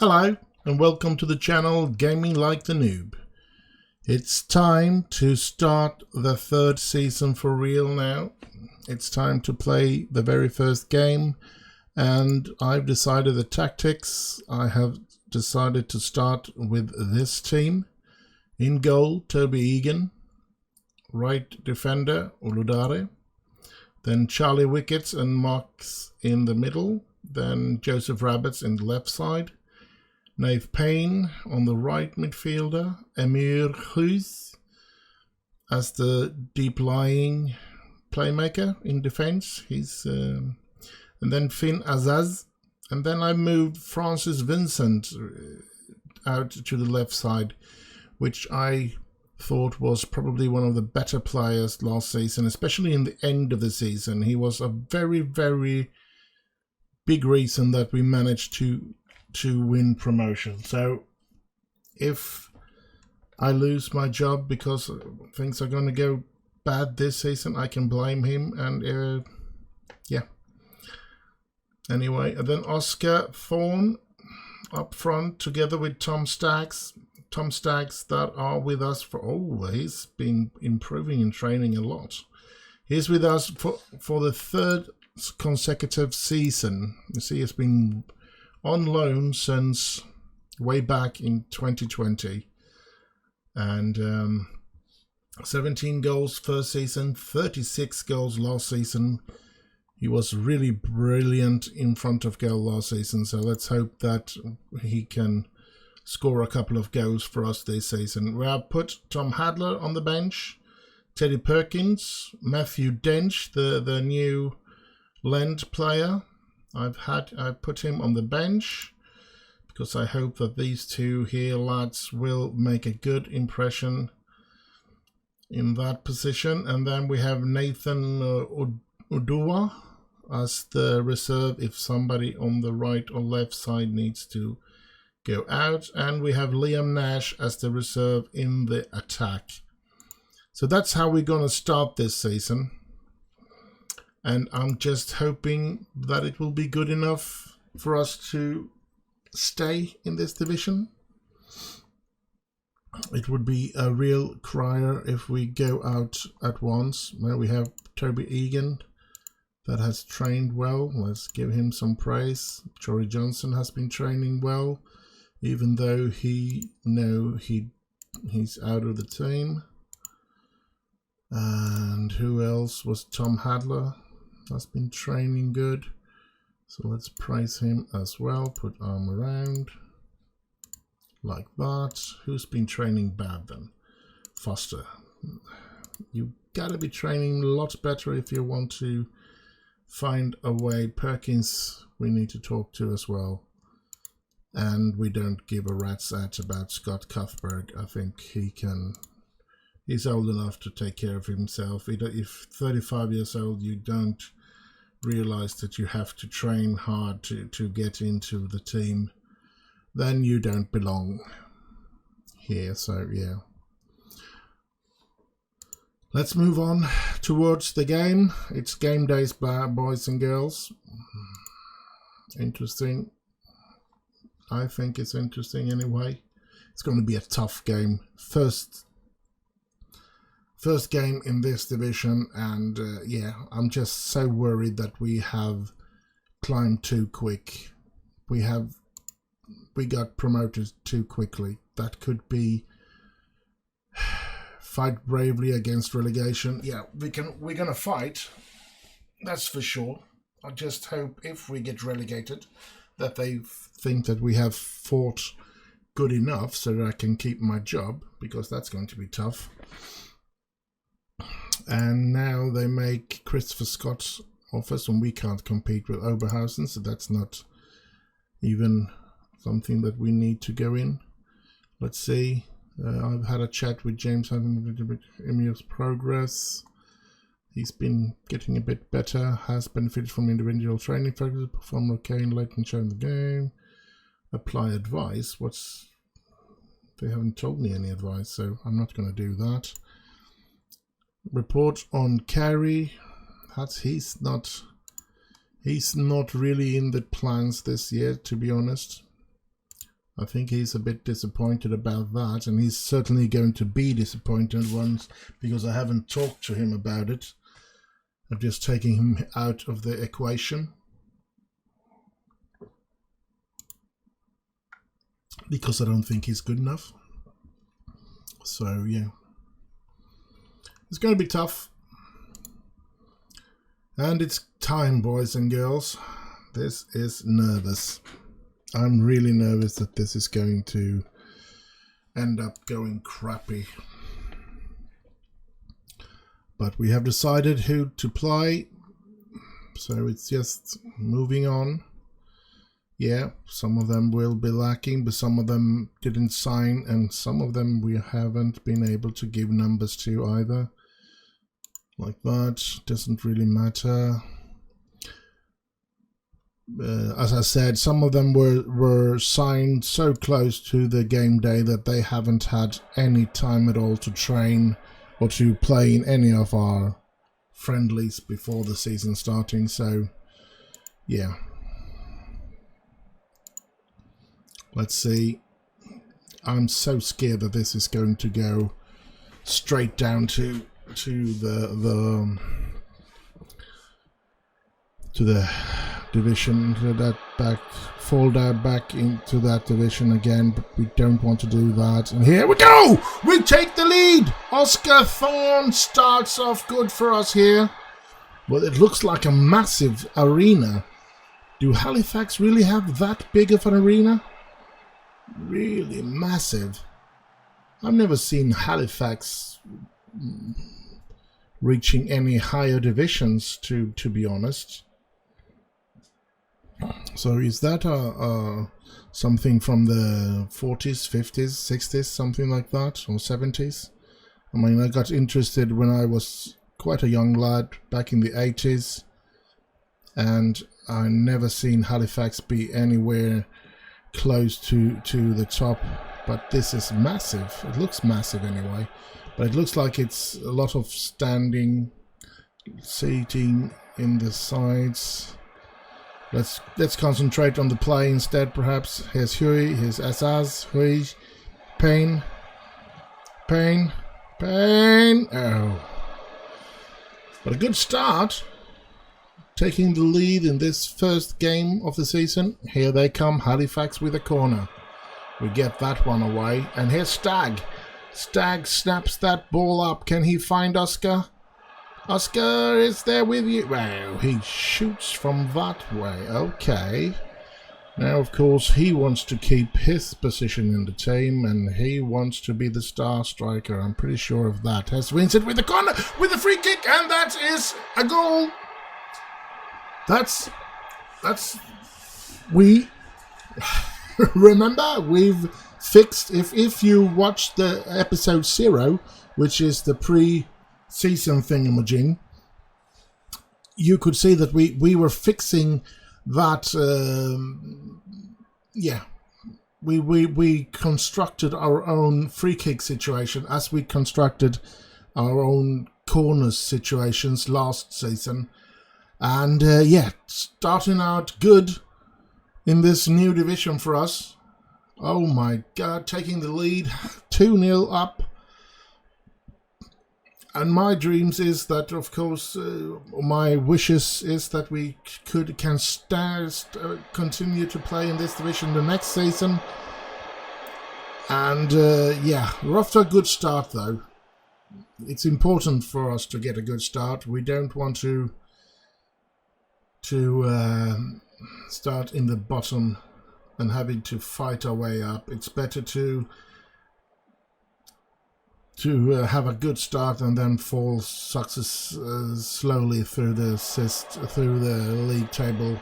Hello and welcome to the channel Gaming Like the Noob. It's time to start the third season for real now. It's time to play the very first game, and I've decided the tactics. I have decided to start with this team. In goal, Toby Egan. Right defender, Uludare. Then Charlie Wickets and Marks in the middle. Then Joseph Rabbits in the left side. Nave Payne on the right midfielder. Emir Hughes as the deep-lying playmaker in defence. And then Finn Azaz. And then I moved Francis Vincent out to the left side, which I thought was probably one of the better players last season, especially in the end of the season. He was a very, very big reason that we managed to win promotion. So if I lose my job because things are going to go bad this season, I can blame him. And yeah. Anyway, and then Oscar Thorne up front together with Tom Staggs. Tom Staggs that are with us for, he's been improving in training a lot. He's with us for the third consecutive season. You see, he's been on loan since way back in 2020. And 17 goals first season, 36 goals last season. He was really brilliant in front of goal last season, so let's hope that he can score a couple of goals for us this season. We have put Tom Hadler on the bench, Teddy Perkins, Matthew Dench, the new Lend player. I put him on the bench because I hope that these two here lads will make a good impression in that position. And then we have Nathan Udua as the reserve if somebody on the right or left side needs to go out, and we have Liam Nash as the reserve in the attack. So that's how we're going to start this season, and I'm just hoping that it will be good enough for us to stay in this division. It would be a real crier if we go out at once. Well, we have Toby Egan that has trained well. Let's give him some praise. Jory Johnson has been training well, even though he's out of the team. And who else was Tom Hadler? Has been training good. So let's praise him as well. Put arm around. Like that. Who's been training bad then? Foster. You gotta be training a lot better if you want to find a way. Perkins we need to talk to as well. And we don't give a rat's ass about Scott Cuthbert. I think he's old enough to take care of himself. If 35 years old, you don't realize that you have to train hard to get into the team, then you don't belong here. So yeah. Let's move on towards the game. It's game days, boys and girls. Interesting. I think it's interesting anyway. It's going to be a tough game. First game in this division, and yeah, I'm just so worried that we have climbed too quick. We got promoted too quickly. That could be fight bravely against relegation. Yeah, we're gonna fight. That's for sure. I just hope if we get relegated that they think that we have fought good enough so that I can keep my job, because that's going to be tough. And now they make Christopher Scott's offers, and we can't compete with Oberhausen, so that's not even something that we need to go in. Let's see. I've had a chat with James about Emir's progress. He's been getting a bit better, has benefited from individual training focus, performed okay in late and shown the game. Apply advice. They haven't told me any advice, so I'm not going to do that. Report on Carey. He's not really in the plans this year, to be honest. I think he's a bit disappointed about that, and he's certainly going to be disappointed once, because I haven't talked to him about it. I'm just taking him out of the equation, because I don't think he's good enough. So yeah, it's going to be tough. And it's time, boys and girls. This is nervous. I'm really nervous that this is going to end up going crappy. But we have decided who to play, so it's just moving on. Yeah, some of them will be lacking, but some of them didn't sign, and some of them we haven't been able to give numbers to either. Like that, doesn't really matter. As I said, some of them were signed so close to the game day that they haven't had any time at all to train or to play in any of our friendlies before the season starting. So yeah, let's see. I'm so scared that this is going to go straight down to the division, to that back, fall down back into that division again, but we don't want to do that. And here we go! We take the lead! Oscar Thorne starts off good for us here. Well, it looks like a massive arena. Do Halifax really have that big of an arena? Really massive. I've never seen Halifax reaching any higher divisions, to be honest. So is that something from the 40s, 50s, 60s, something like that, or 70s? I mean, I got interested when I was quite a young lad back in the 80s, and I never seen Halifax be anywhere close to the top. But this is massive. It looks massive anyway, but it looks like it's a lot of standing seating in the sides. Let's concentrate on the play instead, perhaps. Here's Hui, here's Asaz, Hui, Payne. Oh. But a good start. Taking the lead in this first game of the season. Here they come, Halifax with a corner. We get that one away. And here's Stagg. Stagg snaps that ball up. Can he find Oscar? Oscar is there with you. Wow, he shoots from that way. Okay. Now, of course, he wants to keep his position in the team, and he wants to be the star striker. I'm pretty sure of that. Has Vincent with the corner, with the free kick, and that is a goal. We remember, we've fixed, if you watch the episode 0, which is the pre-season thingamajig, you could see that we were fixing that. We constructed our own free kick situation as we constructed our own corners situations last season. And starting out good in this new division for us. Oh my God, taking the lead, 2-0 up. And my dreams is that, of course, my wishes is that we can continue to play in this division the next season. And we're off to a good start though. It's important for us to get a good start. We don't want to start in the bottom and having to fight our way up. It's better to have a good start and then fall slowly through the league table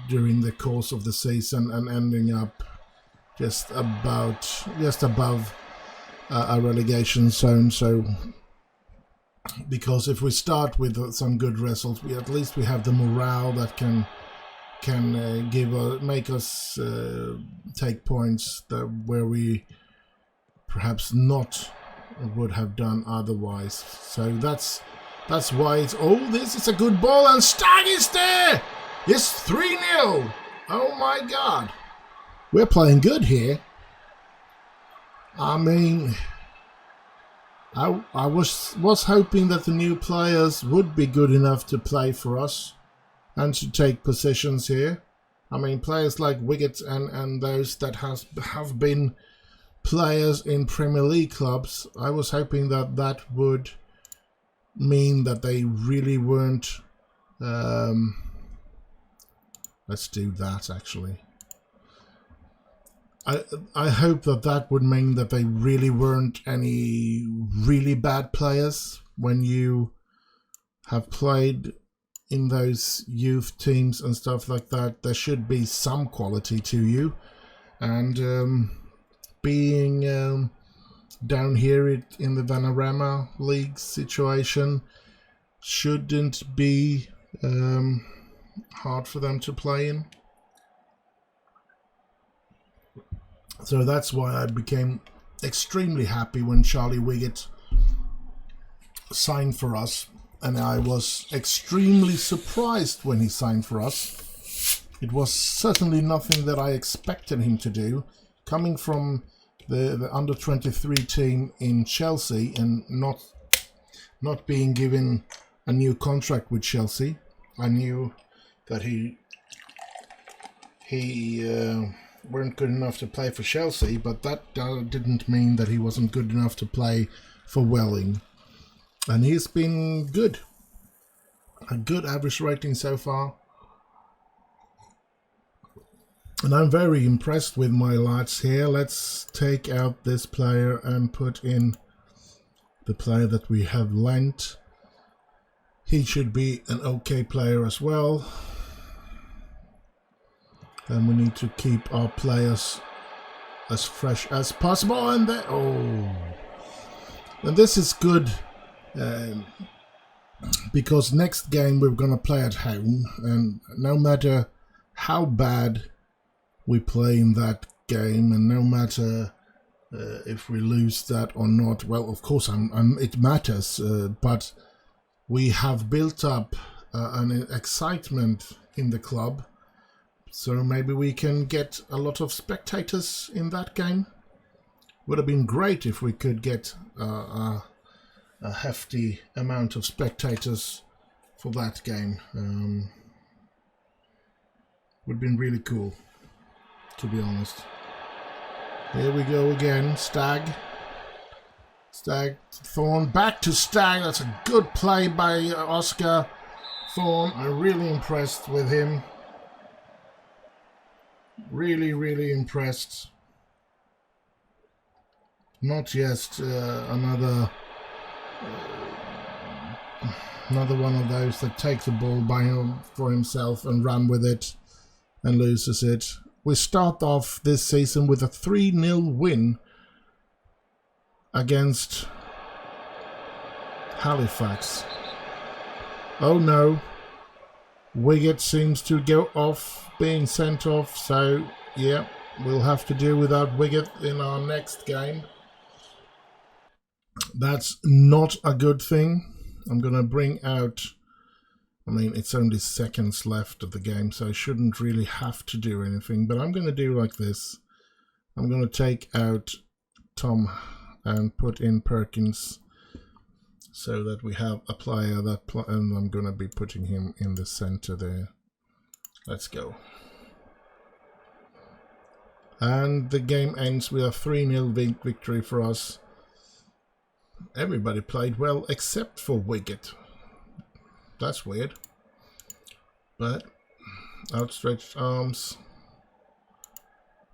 during the course of the season and ending up just above a relegation zone. So, because if we start with some good results, at least we have the morale that can make us take points where we perhaps not would have done otherwise. So that's why it's... Oh, this is a good ball, and Stagg is there! It's 3-0! Oh my God! we're playing good here. I mean, I was hoping that the new players would be good enough to play for us and to take positions here. I mean, players like Wiggett and those that have been players in Premier League clubs, I was hoping that that would mean that they really weren't... let's do that, actually. I hope that that would mean that they really weren't any really bad players when you have played in those youth teams and stuff like that. There should be some quality to you, and being down here in the Vanarama League situation shouldn't be hard for them to play in. So that's why I became extremely happy when Charlie Wiggett signed for us. And I was extremely surprised when he signed for us. It was certainly nothing that I expected him to do. Coming from the under-23 team in Chelsea and not being given a new contract with Chelsea, I knew that he weren't good enough to play for Chelsea, but that didn't mean that he wasn't good enough to play for Welling. And he's been good. A good average rating so far. And I'm very impressed with my lads here. Let's take out this player and put in the player that we have lent. He should be an okay player as well. And we need to keep our players as fresh as possible. And and this is good. Because next game we're going to play at home, and no matter how bad we play in that game, and no matter if we lose that or not, well, of course it matters, but we have built up an excitement in the club, so maybe we can get a lot of spectators in that game. Would have been great if we could get a hefty amount of spectators for that game. Would have been really cool, to be honest. Here we go again. Stag to Thorn. Back to Stag. That's a good play by Oscar Thorn. I'm really impressed with him. Really, really impressed. Not just another one of those that takes the ball for himself and run with it and loses it. We start off this season with a 3-0 win against Halifax. Oh no, Wiggett seems to go off, being sent off, so yeah, we'll have to deal without Wiggett in our next game. That's not a good thing. I'm going to bring out... I mean, it's only seconds left of the game, so I shouldn't really have to do anything. But I'm going to do like this. I'm going to take out Tom and put in Perkins so that we have a player and I'm going to be putting him in the center there. Let's go. And the game ends with a 3-0 victory for us. Everybody played well except for Wiggett. That's weird. But outstretched arms.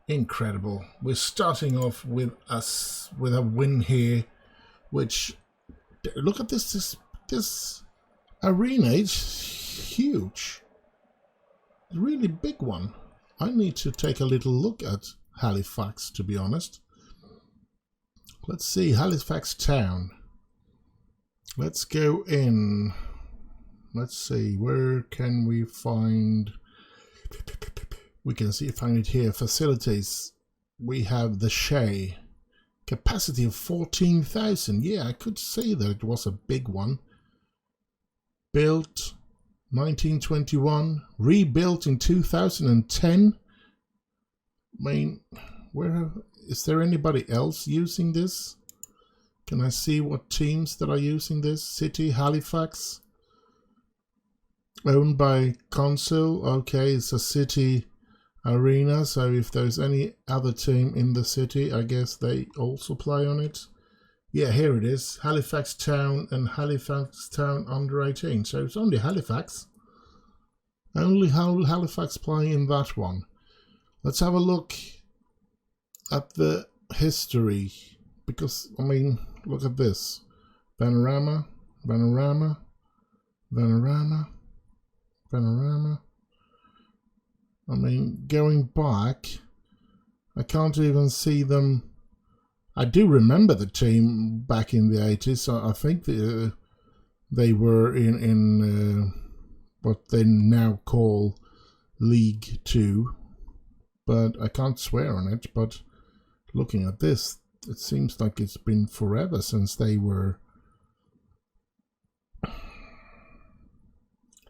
Incredible. We're starting off with a win here, which, look at this arena. It's huge. A really big one. I need to take a little look at Halifax, to be honest. Let's see, Halifax Town. Let's go in. Let's see, where can we find... We can find it here. Facilities. We have the Shay. Capacity of 14,000. Yeah, I could say that it was a big one. Built 1921. Rebuilt in 2010. I mean, where is there anybody else using this? Can I see what teams that are using this? City, Halifax, owned by Console. Okay, it's a City arena, so if there's any other team in the city, I guess they also play on it. Yeah, here it is, Halifax Town and Halifax Town under 18. So it's only Halifax. Only Halifax playing in that one. Let's have a look at the history, because I mean, look at this. Panorama, panorama, panorama, panorama. I mean, going back, I can't even see them. I do remember the team back in the 80s. So I think they were in what they now call League 2. But I can't swear on it. But looking at this, it seems like it's been forever since they were.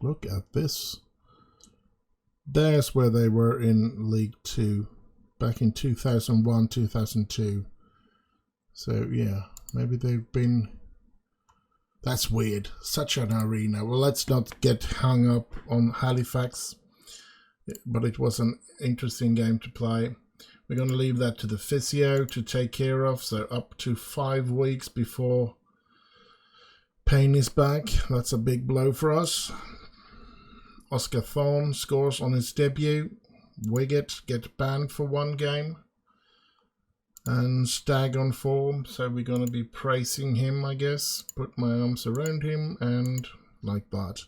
Look at this. There's where they were in League 2 back in 2001, 2002. So yeah, maybe they've been. That's weird. Such an arena. Well, let's not get hung up on Halifax, but it was an interesting game to play. We're going to leave that to the physio to take care of, so up to 5 weeks before Payne is back. That's a big blow for us. Oscar Thorne scores on his debut. Wiggett gets banned for 1 game. And Stag on form, so we're going to be praising him, I guess. Put my arms around him and like that.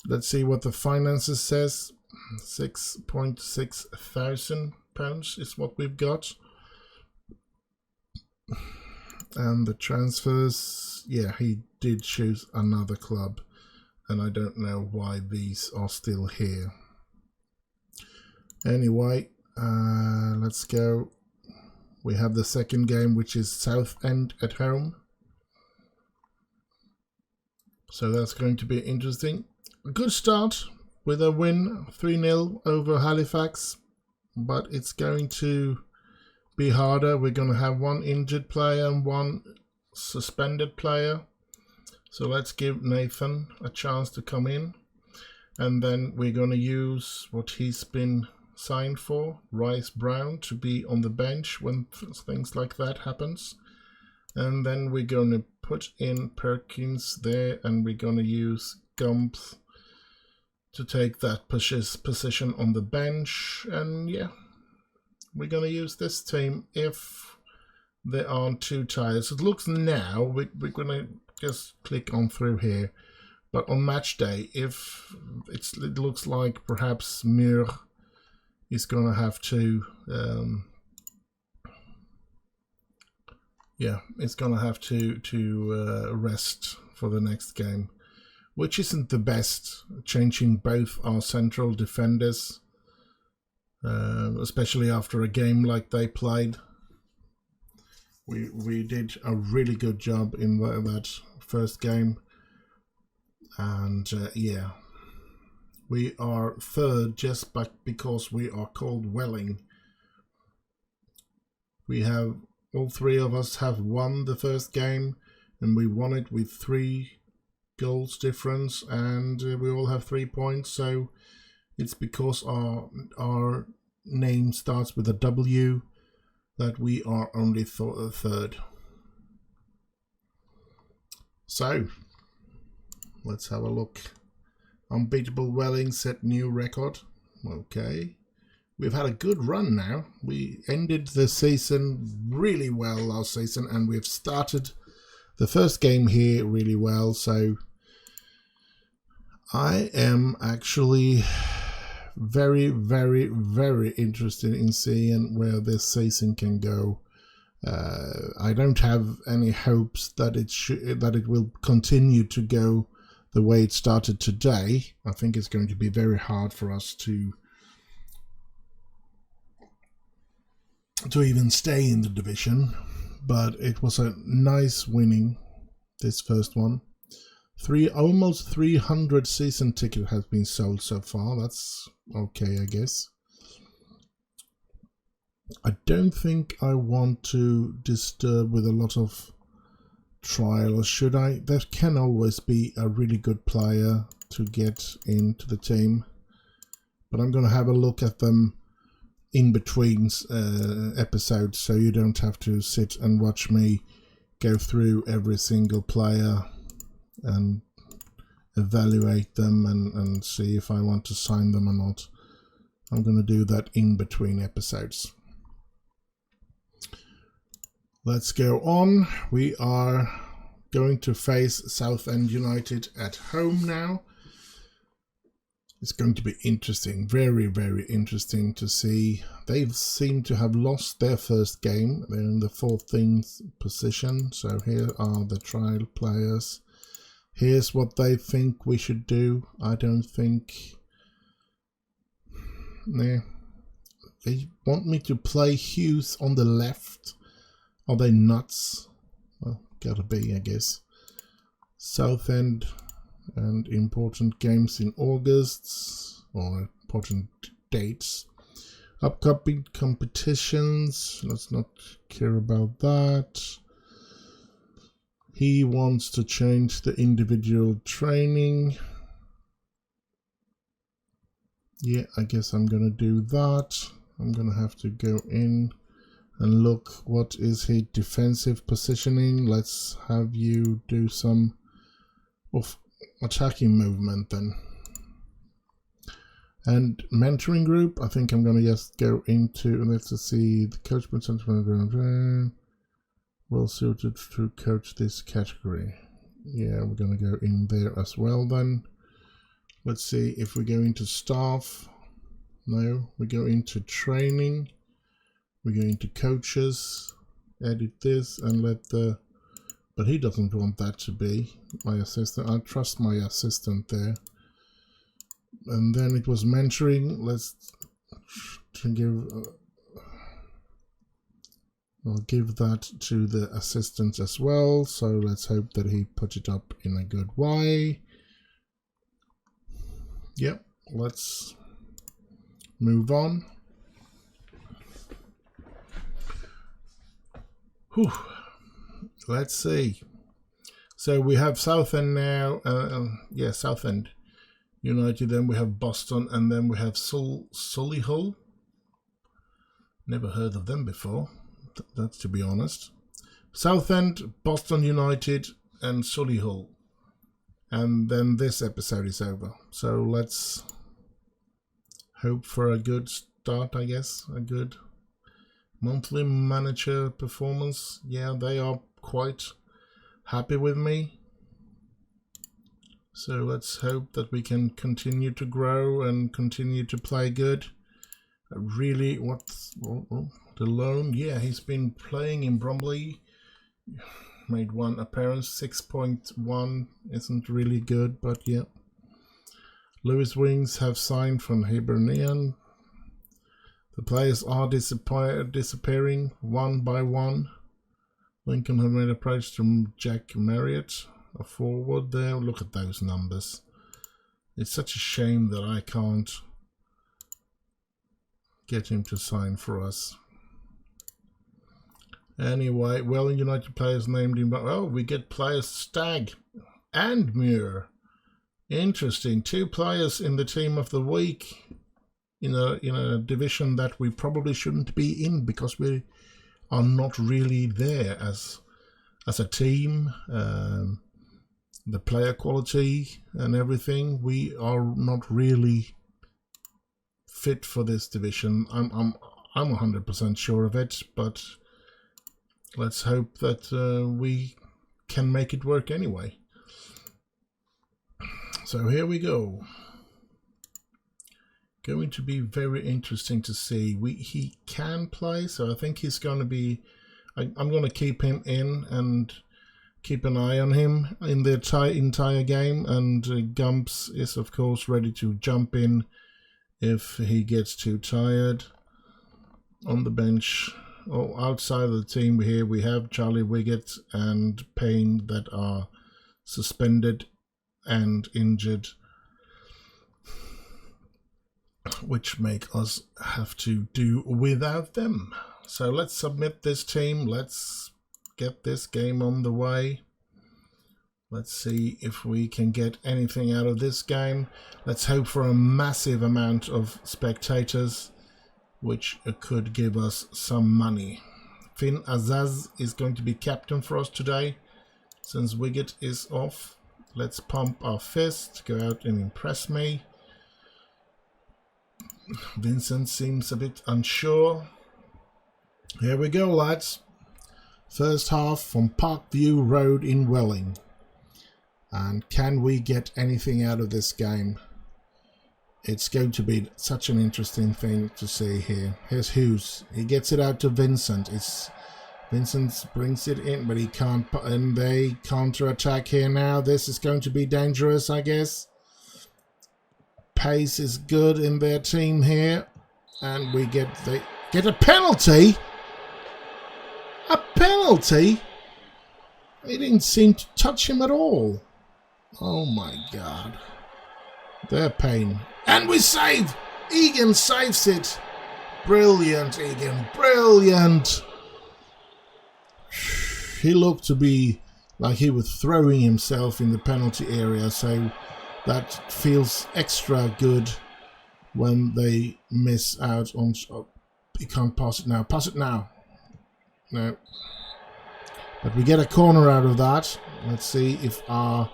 Let's see what the finances says. £6.6 thousand is what we've got. And the transfers, yeah, he did choose another club. And I don't know why these are still here. Anyway, let's go. We have the second game, which is Southend at home. So that's going to be interesting. A good start with a win, 3-0 over Halifax. But it's going to be harder. We're going to have 1 injured player and 1 suspended player. So let's give Nathan a chance to come in. And then we're going to use what he's been signed for, Rice Brown, to be on the bench when things like that happens. And then we're going to put in Perkins there, and we're going to use Gumps to take that position on the bench. And yeah, we're going to use this team if there aren't 2 tires. It looks now, we're going to just click on through here. But on match day, if it looks like perhaps Muir is going to have to, it's going to have to rest for the next game, which isn't the best, changing both our central defenders, especially after a game like they played. We did a really good job in that first game, and yeah. We are third just because we are called Welling. We have, all 3 of us have won the first game, and we won it with 3 goals difference, and we all have 3 points. So it's because our name starts with a W that we are only third. So let's have a look. Unbeatable Welling set new record. Okay. We've had a good run now. We ended the season really well last season, and we've started the first game here really well. So I am actually very, very, very interested in seeing where this season can go. I don't have any hopes that it will continue to go the way it started today. I think it's going to be very hard for us to even stay in the division, but it was a nice winning, this first one. Almost 300 season tickets has been sold so far. That's okay, I guess. I don't think I want to disturb with a lot of trial, or should I? There can always be a really good player to get into the team, but I'm going to have a look at them in between episodes, so you don't have to sit and watch me go through every single player and evaluate them and see if I want to sign them or not. I'm going to do that in between episodes. Let's go on. We are going to face Southend United at home now. It's going to be interesting, very, very interesting to see. They seem to have lost their first game. They're in the 14th position. So here are the trial players. Here's what they think we should do. I don't think... Nah. They want me to play Hughes on the left. Are they nuts? Well, gotta be, I guess. Southend and important games in August, or important dates. Upcoming competitions, let's not care about that. He wants to change the individual training. Yeah, I guess I'm gonna do that. I'm gonna have to go in and look what is his defensive positioning. Let's have you do some of attacking movement then. And mentoring group, I think I'm gonna just go into, let's see, the coach well suited to coach this category. Yeah, we're gonna go in there as well then. Let's see if we go into staff. No, we go into training. We go into coaches. Edit this and let the... But he doesn't want that to be my assistant. I trust my assistant there. And then it was mentoring. Let's give... I'll give that to the assistant as well. So let's hope that he puts it up in a good way. Yep, let's move on. Whew. Let's see. So we have Southend now. Yeah, Southend United. Then we have Boston, and then we have Solihull. Never heard of them before. That's to be honest. Southend, Boston United, and Solihull. And then this episode is over. So let's hope for a good start, I guess. A good monthly manager performance. Yeah, they are quite happy with me. So let's hope that we can continue to grow and continue to play good. Really, what's the loan? Yeah, he's been playing in Bromley. Made one appearance. 6.1 isn't really good, but yeah. Lewis Wings have signed from Hibernian. The players are disappearing one by one. Lincoln have made a approach to Jack Marriott, a forward there. Look at those numbers. It's such a shame that I can't get him to sign for us. Anyway, Welling United players named him. Oh, we get players Stagg and Muir. Interesting. 2 players in the team of the week in a division that we probably shouldn't be in because we are not really there as a team. The player quality and everything, we are not really fit for this division. I'm 100% sure of it, but let's hope that we can make it work anyway. So here we go. Going to be very interesting to see. He can play, so I think he's going to be... I'm going to keep him in and keep an eye on him in the entire game. And Gumps is, of course, ready to jump in if he gets too tired. On the bench, or outside of the team here, we have Charlie Wiggett and Payne that are suspended and injured. which make us have to do without them. So let's submit this team. Let's get this game on the way. Let's see if we can get anything out of this game. Let's hope for a massive amount of spectators, which could give us some money. Finn Azaz is going to be captain for us today, since Wiggett is off. Let's pump our fist, go out and impress me. Vincent seems a bit unsure. Here we go, lads. First half from Parkview Road in Welling. And can we get anything out of this game? It's going to be such an interesting thing to see here. Here's Hughes. He gets it out to Vincent. Vincent brings it in, but he can't. And they counter-attack here now. This is going to be dangerous, I guess. Pace is good in their team here. And we get a penalty? A penalty? They didn't seem to touch him at all. Oh my God. They're pain. And we save! Egan saves it. Brilliant, Egan. Brilliant. He looked to be like he was throwing himself in the penalty area, so that feels extra good when they miss out on... Oh, he can't pass it now. Pass it now. No. But we get a corner out of that. Let's see if our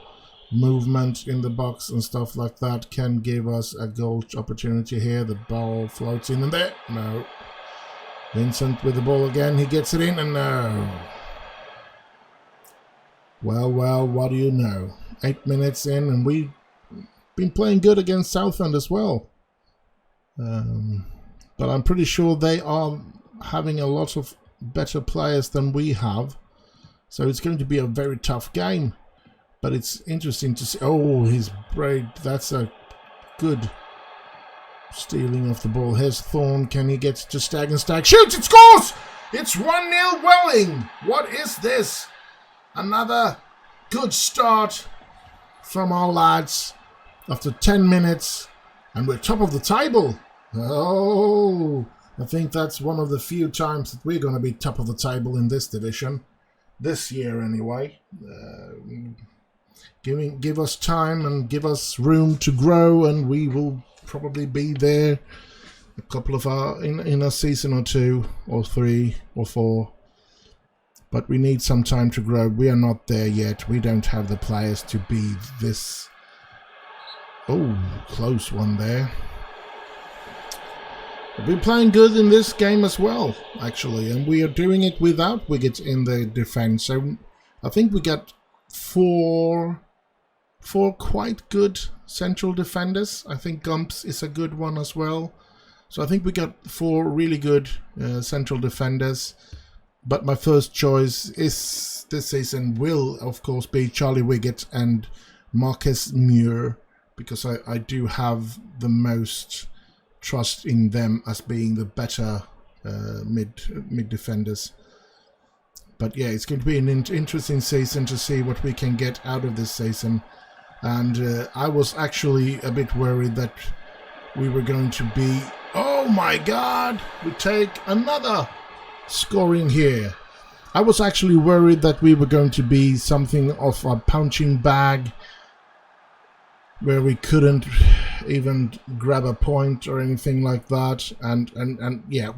movement in the box and stuff like that can give us a goal opportunity here. The ball floats in and there. No. Vincent with the ball again. He gets it in and no. Well, what do you know? 8 minutes in and we've been playing good against Southend as well. But I'm pretty sure they are having a lot of better players than we have. So it's going to be a very tough game. But it's interesting to see. Oh, his braid. That's a good stealing of the ball. Here's Thorne. Can he get to Stag and Stag? Shoots! It scores! It's 1-0 Welling. What is this? Another good start from our lads after 10 minutes. And we're top of the table. Oh, I think that's one of the few times that we're going to be top of the table in this division. This year anyway. Give us time and give us room to grow, and we will probably be there a couple of in a season or 2 or 3 or 4. But we need some time to grow. We are not there yet. We don't have the players to be this. Oh, close one there. We've been playing good in this game as well, actually, and we are doing it without Wiggett in the defense. So I think we got four quite good central defenders. I think Gumps is a good one as well. So I think we got 4 really good central defenders. But my first choice is this season will, of course, be Charlie Wiggett and Marcus Muir, because I do have the most trust in them as being the better mid defenders. But yeah, it's going to be an interesting season to see what we can get out of this season. And I was actually a bit worried that we were going to be... Oh my God! We take another scoring here. I was actually worried that we were going to be something of a punching bag where we couldn't even grab a point or anything like that. And yeah,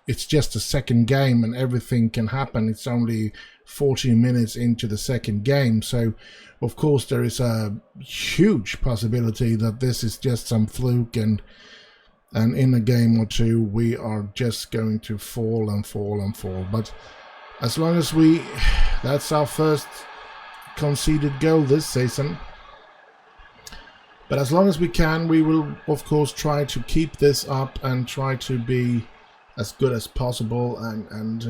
it's just a second game and everything can happen. It's only 40 minutes into the second game. So, of course, there is a huge possibility that this is just some fluke and in a game or 2 we are just going to fall and fall and fall. But as long as that's our first conceded goal this season. But as long as we can, we will, of course, try to keep this up and try to be as good as possible. And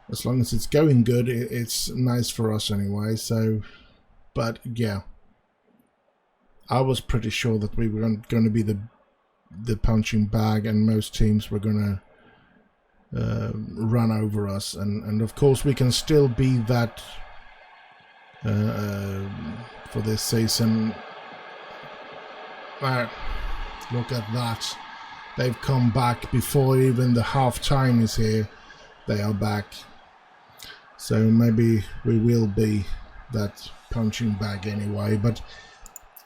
as long as it's going good, it's nice for us anyway. So, but yeah, I was pretty sure that we were going to be the punching bag, and most teams were going to run over us. And of course, we can still be that for this season. Look at that. They've come back before even the half time is here. They are back. So maybe we will be that punching bag anyway. But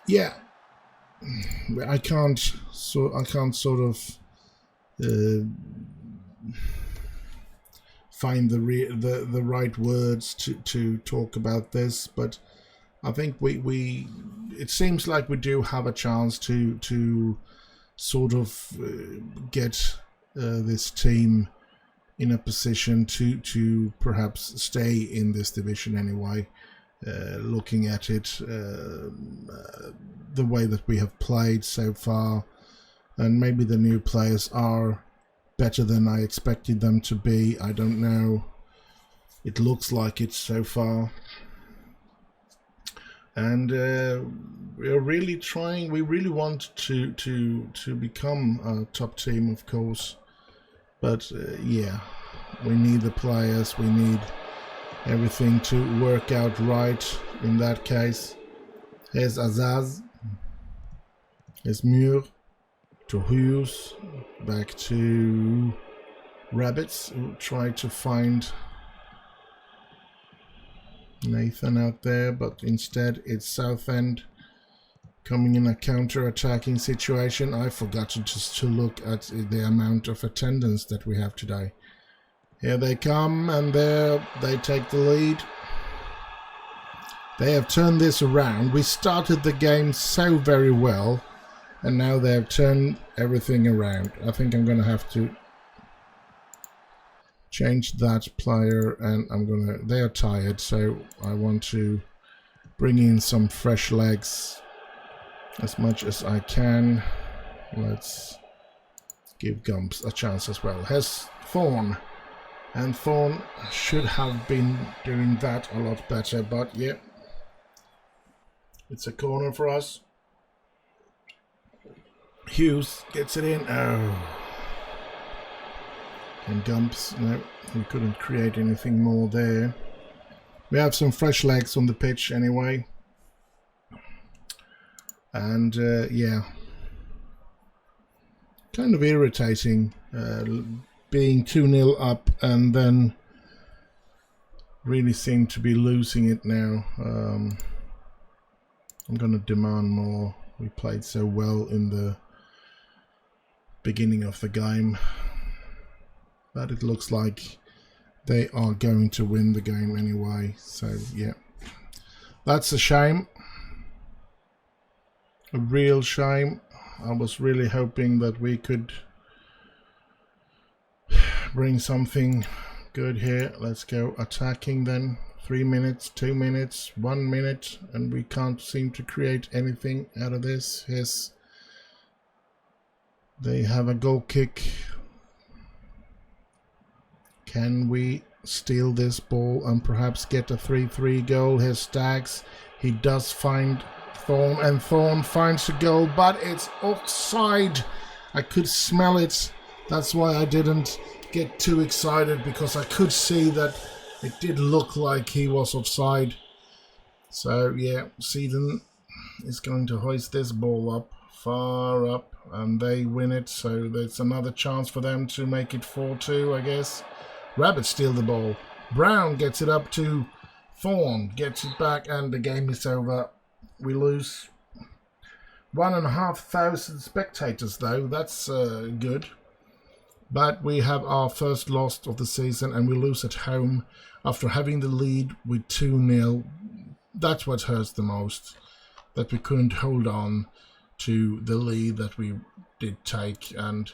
yeah, I can't sort of find the right words to talk about this. But I think it seems like we do have a chance to sort of get this team in a position to perhaps stay in this division anyway. Looking at it, the way that we have played so far, and maybe the new players are better than I expected them to be. I don't know. It looks like it so far. And we're really trying. We really want to become a top team, of course. But yeah, we need the players. We need everything to work out right. In that case, here's Azaz. Here's Muir. To Hughes. Back to Rabbits. Who try to find Nathan out there, but instead it's Southend coming in a counter-attacking situation. I forgot to look at the amount of attendance that we have today. Here they come, and there they take the lead. They have turned this around. We started the game so very well, and now they have turned everything around. I think I'm going to have to change that player, and they are tired, so I want to bring in some fresh legs as much as I can. Let's give Gumps a chance as well. Here's Thorn, and Thorn should have been doing that a lot better, but yeah, it's a corner for us. Hughes gets it in. Oh. And Gumps, no, we couldn't create anything more there. We have some fresh legs on the pitch anyway. And yeah, kind of irritating being 2-0 up and then really seem to be losing it now. I'm going to demand more. We played so well in the beginning of the game. But it looks like they are going to win the game anyway. So, yeah. That's a shame. A real shame. I was really hoping that we could bring something good here. Let's go attacking then. 3 minutes, 2 minutes, 1 minute. And we can't seem to create anything out of this. Yes. They have a goal kick. Can we steal this ball and perhaps get a 3-3 goal? Here's Stags. He does find Thorn, and Thorn finds a goal, but it's offside. I could smell it. That's why I didn't get too excited, because I could see that it did look like he was offside. So yeah, Seaton is going to hoist this ball up, far up, and they win it. So there's another chance for them to make it 4-2, I guess. Rabbits steal the ball. Brown gets it up to Thorn, gets it back, and the game is over. We lose 1,500 spectators, though. That's good. But we have our first loss of the season, and we lose at home after having the lead with 2-0. That's what hurts the most, that we couldn't hold on to the lead that we did take. And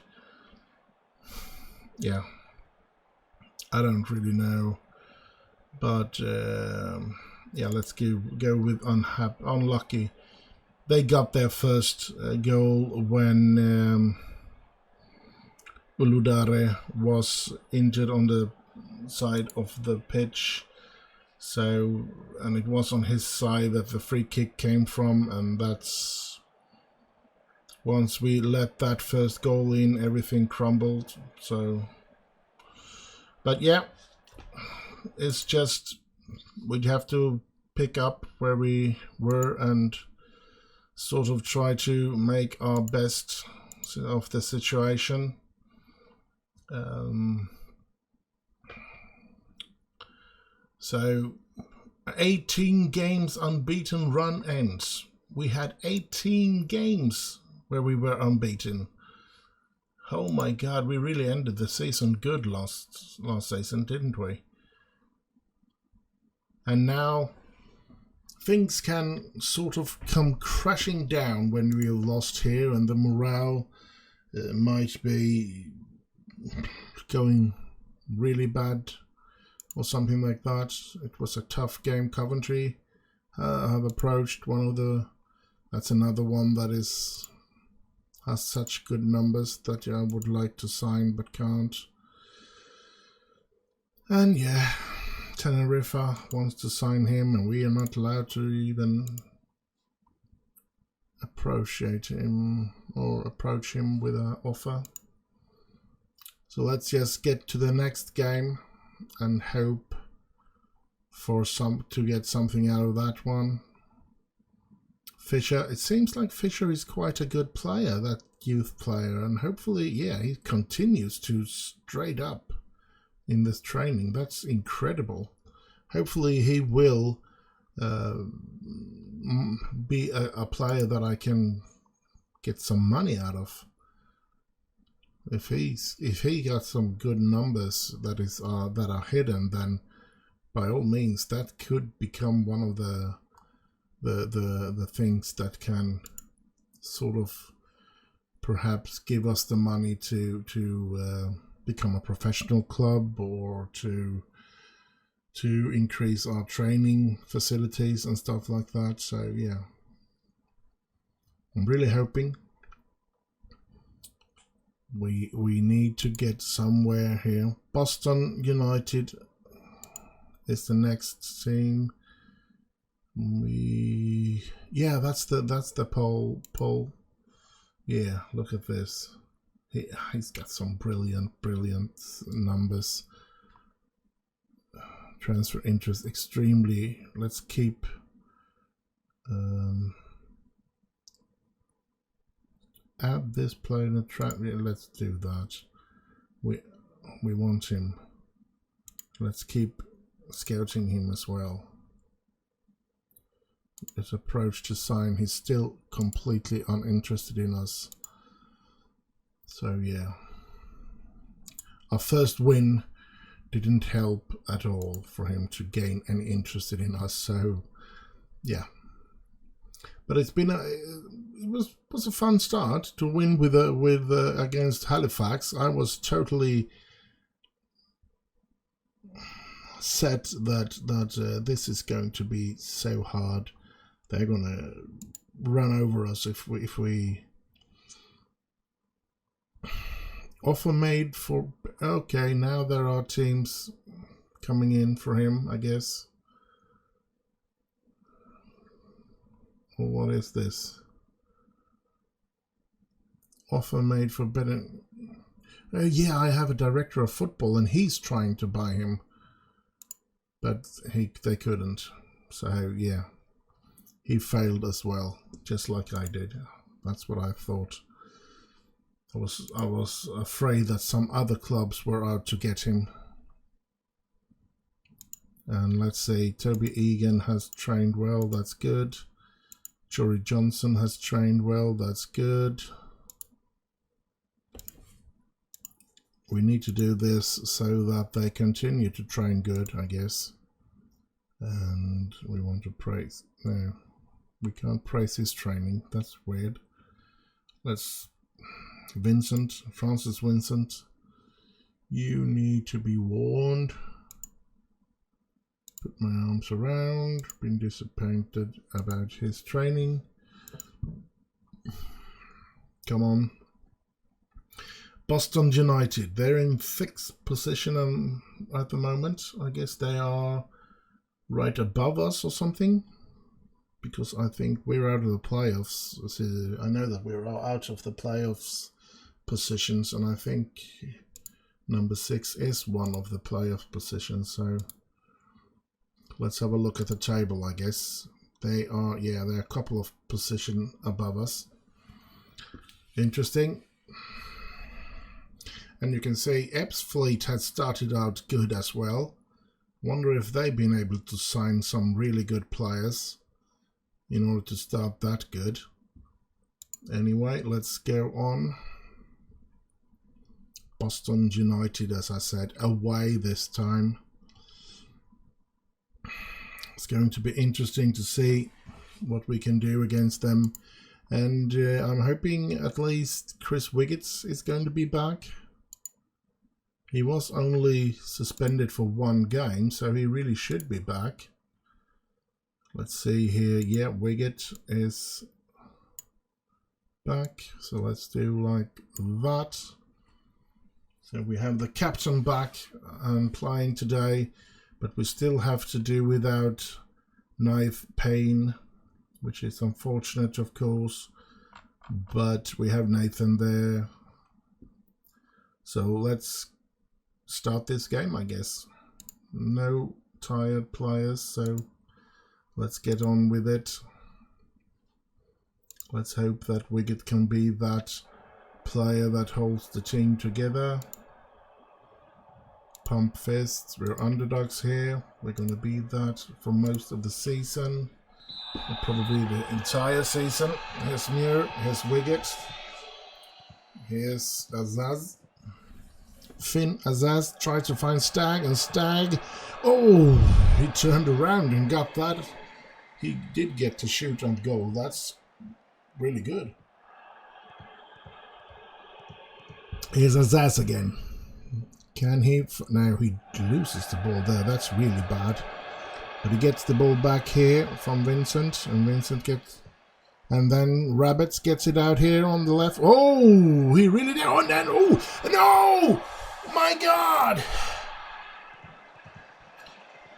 yeah, I don't really know, but yeah, let's go with unlucky. They got their first goal when Uludare was injured on the side of the pitch. So, and it was on his side that the free kick came from, and that's once we let that first goal in, everything crumbled. So, but yeah, it's just we'd have to pick up where we were and sort of try to make our best of the situation. So 18 games unbeaten run ends. We had 18 games where we were unbeaten. Oh my god, we really ended the season good last season, didn't we? And now things can sort of come crashing down when we're lost here, and the morale might be going really bad or something like that. It was a tough game. Coventry have approached one of the... That's another one that has such good numbers that I would like to sign but can't. And yeah, Tenerife wants to sign him, and we are not allowed to even approach him with an offer. So let's just get to the next game and hope for to get something out of that one. Fisher, it seems like Fisher is quite a good player, that youth player, and hopefully, yeah, he continues to straight up in this training. That's incredible. Hopefully he will be a player that I can get some money out of. If he got some good numbers that are hidden, then by all means that could become one of the things that can sort of perhaps give us the money to become a professional club, or to increase our training facilities and stuff like that. So yeah, I'm really hoping. We need to get somewhere here. Boston United is the next team. Yeah, that's the poll. Yeah, look at this. He's got some brilliant numbers. Transfer interest extremely. Let's keep add this player in the trap. Yeah, let's do that. We want him. Let's keep scouting him as well. His approach to sign, he's still completely uninterested in us. So yeah, our first win didn't help at all for him to gain any interest in us. So yeah, but it's been it was a fun start to win with against Halifax. I was totally set that this is going to be so hard. They're gonna run over us if we offer made for. Okay, now there are teams coming in for him, I guess. Well, what is this? Offer made for better. Yeah, I have a director of football and he's trying to buy him, but they couldn't. So yeah, he failed as well, just like I did. That's what I thought. I was afraid that some other clubs were out to get him. And let's say Toby Egan has trained well, that's good. Jory Johnson has trained well, that's good. We need to do this so that they continue to train good, I guess. And we want to praise. No, we can't praise his training. That's weird. Let's... Francis Vincent, you need to be warned. Put my arms around. Been disappointed about his training. Come on. Boston United, they're in fixed position at the moment. I guess they are right above us or something, because I think we're out of the playoffs. So I know that we're out of the playoffs positions, and I think number 6 is one of the playoff positions. So let's have a look at the table, I guess. They are, yeah, they're a couple of positions above us. Interesting. And you can see Epps' fleet had started out good as well. Wonder if they've been able to sign some really good players in order to start that good. Anyway, let's go on. Boston United, as I said, away this time. It's going to be interesting to see what we can do against them. And I'm hoping at least Chris Wiggins is going to be back. He was only suspended for one game, so he really should be back. Let's see here. Yeah, Wiggett is back. So let's do like that. So we have the captain back and playing today, but we still have to do without Knife Payne, which is unfortunate, of course. But we have Nathan there. So let's start this game, I guess. No tired players, so let's get on with it. Let's hope that Wiggett can be that player that holds the team together. Pump fists, we're underdogs here. We're going to be that for most of the season, or probably the entire season. Here's Muir, here's Wiggett, here's Azaz. Finn Azaz tried to find Stag, and Stag, oh, he turned around and got that. He did get to shoot on goal. That's really good. Here's Azaz again. Can he? No, he loses the ball there. That's really bad. But he gets the ball back here from Vincent, and Vincent gets, and then Rabbits gets it out here on the left. Oh, he really did. Oh, and then, oh, no! My God!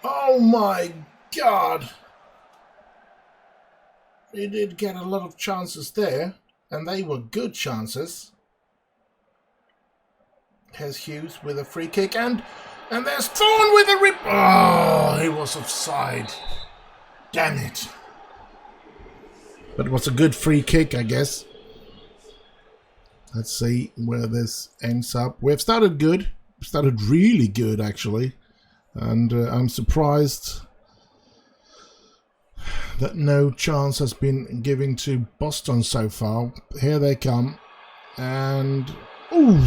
Oh my God! He did get a lot of chances there, and they were good chances. Here's Hughes with a free kick, and there's Thorne with a rip. Oh, he was offside. Damn it. But it was a good free kick, I guess. Let's see where this ends up. We've started good. We've started really good, actually. And I'm surprised that no chance has been given to Boston so far. Here they come. And, ooh,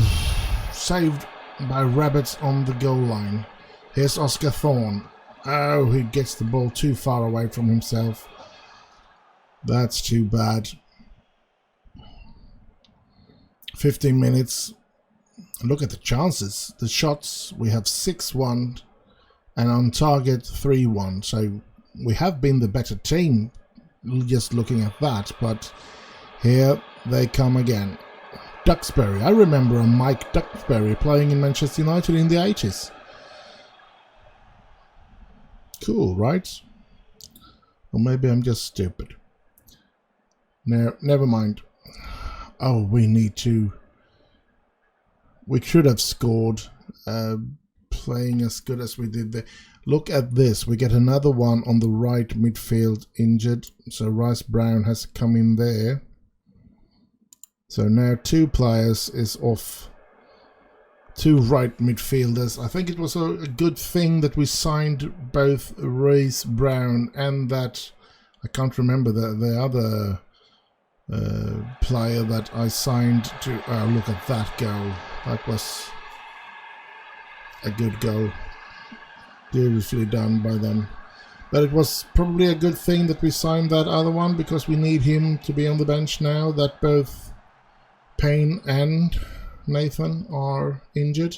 saved by Rabbits on the goal line. Here's Oscar Thorne. Oh, he gets the ball too far away from himself. That's too bad. 15 minutes. Look at the chances. The shots, we have 6-1 and on target 3-1. So we have been the better team just looking at that. But here they come again. Duxbury. I remember a Mike Duxbury playing in Manchester United in the 80s. Cool, right? Or maybe I'm just stupid. No, never mind. Oh, we need to... We should have scored playing as good as we did there. Look at this. We get another one on the right midfield injured. So Rice Brown has come in there. So now 2 players is off. 2 right midfielders. I think it was a good thing that we signed both Rice Brown and that... I can't remember the other... player that I signed to. Look at that goal. That was a good goal. Beautifully done by them. But it was probably a good thing that we signed that other one, because we need him to be on the bench now that both Payne and Nathan are injured.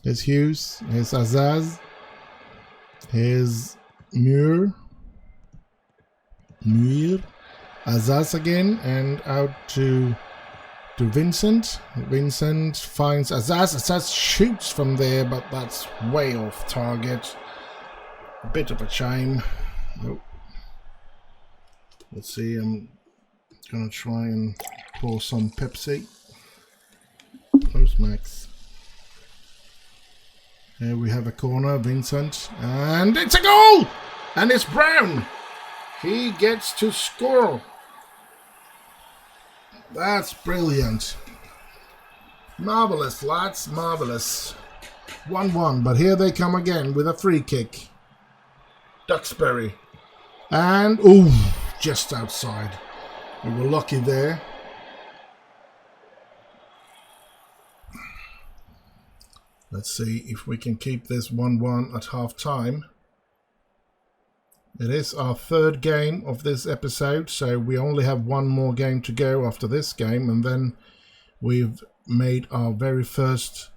Here's Hughes. Here's Azaz. Here's Muir. Azaz again, and out to Vincent. Vincent finds Azaz. Azaz shoots from there, but that's way off target. A bit of a shame. Nope. Let's see, I'm gonna try and pour some Pepsi. Close Max. Here we have a corner, Vincent, and it's a goal! And it's Brown! He gets to score. That's brilliant. Marvellous, lads, marvellous. 1-1, but here they come again with a free kick. Duxbury. And, ooh, just outside. We were lucky there. Let's see if we can keep this 1-1 at half time. It is our third game of this episode, so we only have one more game to go after this game, and then we've made our very first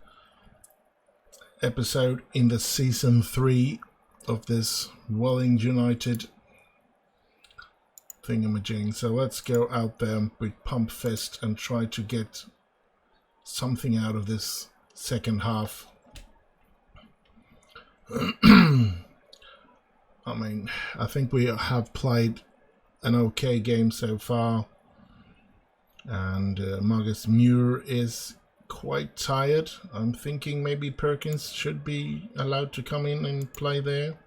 episode in the season 3 of this Welling United thingamajig. So let's go out there with pump fist and try to get something out of this second half. I mean, I think we have played an okay game so far, and Marcus Muir is quite tired. I'm thinking maybe Perkins should be allowed to come in and play there.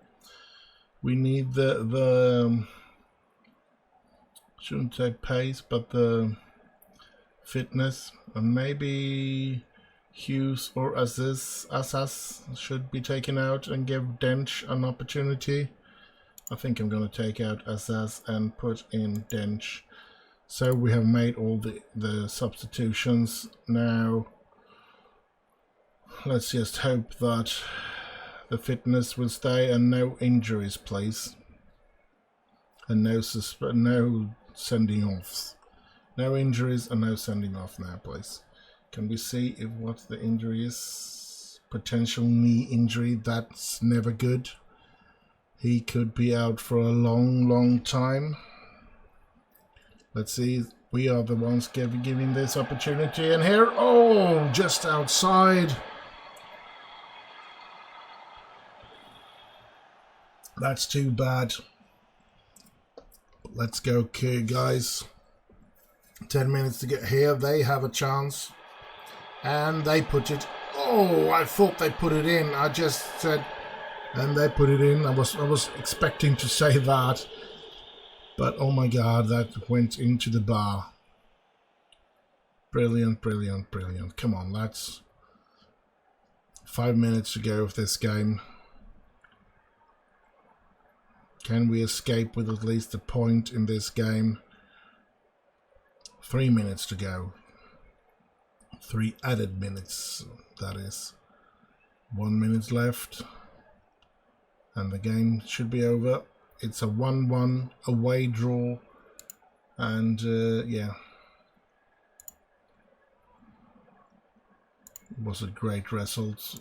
We need the shouldn't say pace, but the fitness, and maybe Hughes or Asas should be taken out and give Dench an opportunity. I think I'm going to take out Asas and put in Dench. So we have made all the substitutions. Now let's just hope that the fitness will stay and no injuries, please. And no sending offs. No injuries and no sending off now, please. Can we see if what the injury is? Potential knee injury. That's never good. He could be out for a long time. Let's see. We are the ones giving this opportunity. And here, oh, just outside. That's too bad. Let's go, guys. 10 minutes to get here. They have a chance. And they put it. Oh, I thought they put it in. I just said, and they put it in. I was expecting to say that, but oh my God, that went into the bar. Brilliant, brilliant, brilliant. Come on, lads. 5 minutes to go of this game. Can we escape with at least a point in this game? 3 minutes to go. 3 added minutes, that is. 1 minute left. And the game should be over. It's a 1-1 away draw. And yeah. It was a great result.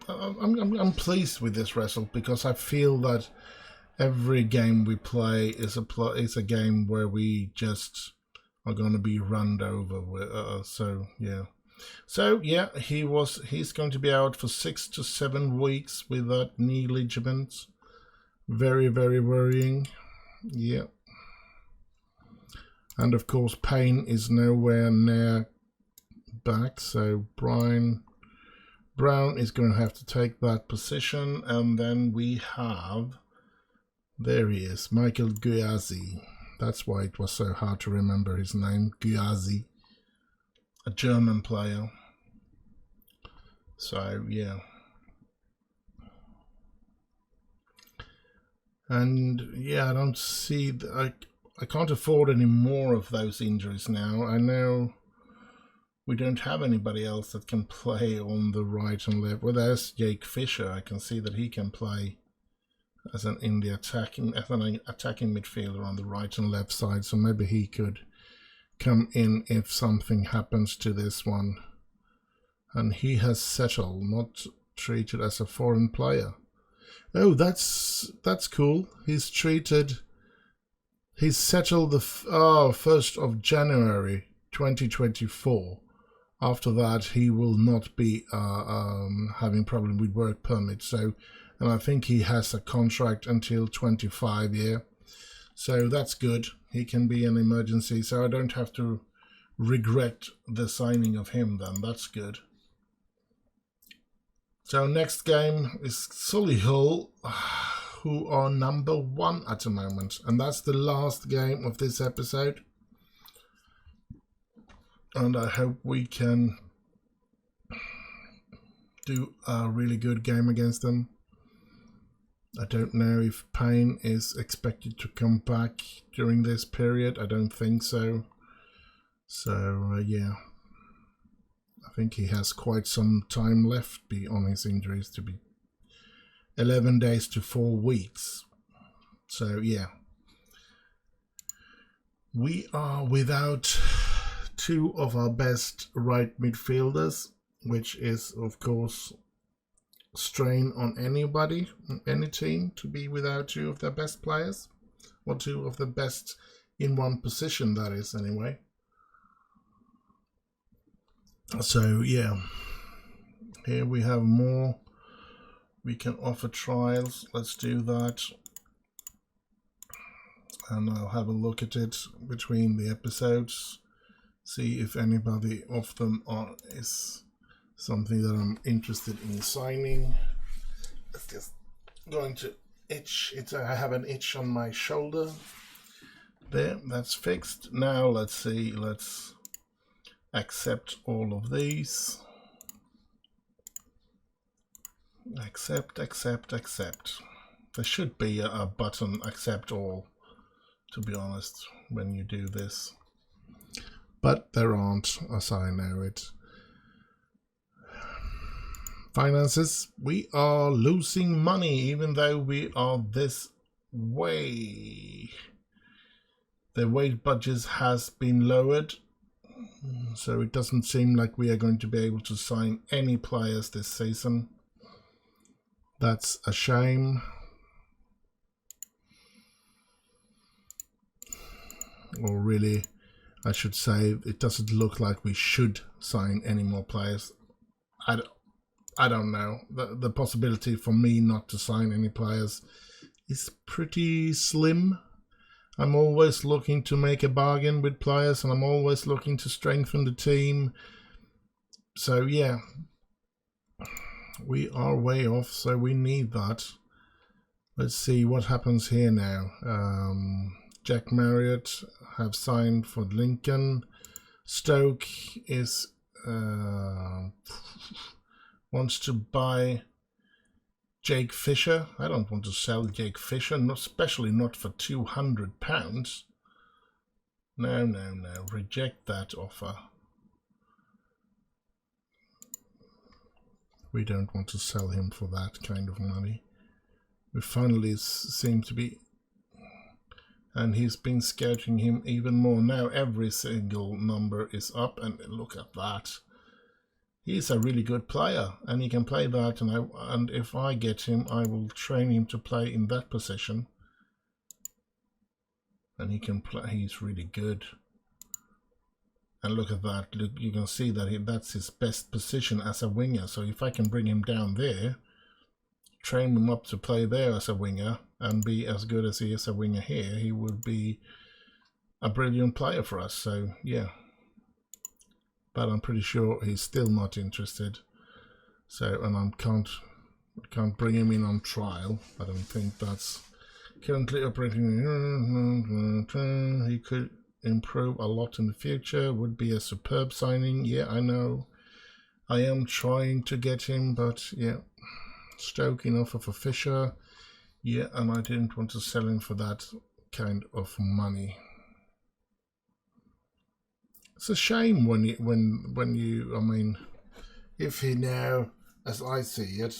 I'm pleased with this result because I feel that every game we play is a game where we just are going to be run over. So yeah, he's going to be out for 6 to 7 weeks with that knee ligament. Very, very worrying. Yeah. And of course, Payne is nowhere near back, so Brown is going to have to take that position, and then we have, there he is, Michael Guyasi. That's why it was so hard to remember his name, Guyasi, a German player. So yeah, and yeah, I don't see I can't afford any more of those injuries now. I know we don't have anybody else that can play on the right and left. Well, there's Jake Fisher. I can see that he can play as an attacking midfielder on the right and left side. So maybe he could come in if something happens to this one. And he has settled, not treated as a foreign player. Oh, that's cool. He's settled the 1st of January 2024. After that, he will not be having problem with work permit. So, and I think he has a contract until 25 year. So that's good. He can be an emergency. So I don't have to regret the signing of him then. That's good. So next game is Solihull. who are number 1 at the moment. And that's the last game of this episode. And I hope we can do a really good game against them. I don't know if Payne is expected to come back during this period. I don't think so. So, yeah. I think he has quite some time left on his injuries, to be 11 days to 4 weeks. So, yeah. We are without 2 of our best right midfielders, which is, of course, strain on anybody, any team, to be without 2 of their best players, or 2 of the best in one position, that is, anyway. So, yeah, here we have more. We can offer trials. Let's do that. And I'll have a look at it between the episodes. See if anybody of them is something that I'm interested in signing. It's just going to itch. I have an itch on my shoulder. There, that's fixed. Now let's see. Let's accept all of these. Accept, accept, accept. There should be a button accept all, to be honest, when you do this. But there aren't, as I know it. Finances. We are losing money even though we are this way. The wage budget has been lowered. So it doesn't seem like we are going to be able to sign any players this season. That's a shame. Or really, I should say, it doesn't look like we should sign any more players. I don't know. The possibility for me not to sign any players is pretty slim. I'm always looking to make a bargain with players, and I'm always looking to strengthen the team. So yeah, we are way off, so we need that. Let's see what happens here now. Jack Marriott have signed for Lincoln. Stoke is wants to buy Jake Fisher. I don't want to sell Jake Fisher, especially not for £200. No, no, no. Reject that offer. We don't want to sell him for that kind of money. We finally seem to be... And he's been scouting him even more. Now every single number is up, and look at that. He's a really good player, and he can play that, and if I get him, I will train him to play in that position. And he can play, he's really good. And look at that, look, you can see that that's his best position as a winger. So if I can bring him down there, train him up to play there as a winger, and be as good as he is a winger here, he would be a brilliant player for us. So yeah. But I'm pretty sure he's still not interested. So, and I can't bring him in on trial. I don't think that's currently operating. He could improve a lot in the future. Would be a superb signing. Yeah, I know. I am trying to get him, but yeah. Stoke in offer for Fisher. Yeah, and I didn't want to sell him for that kind of money. It's a shame when you I mean, if he now, as I see it,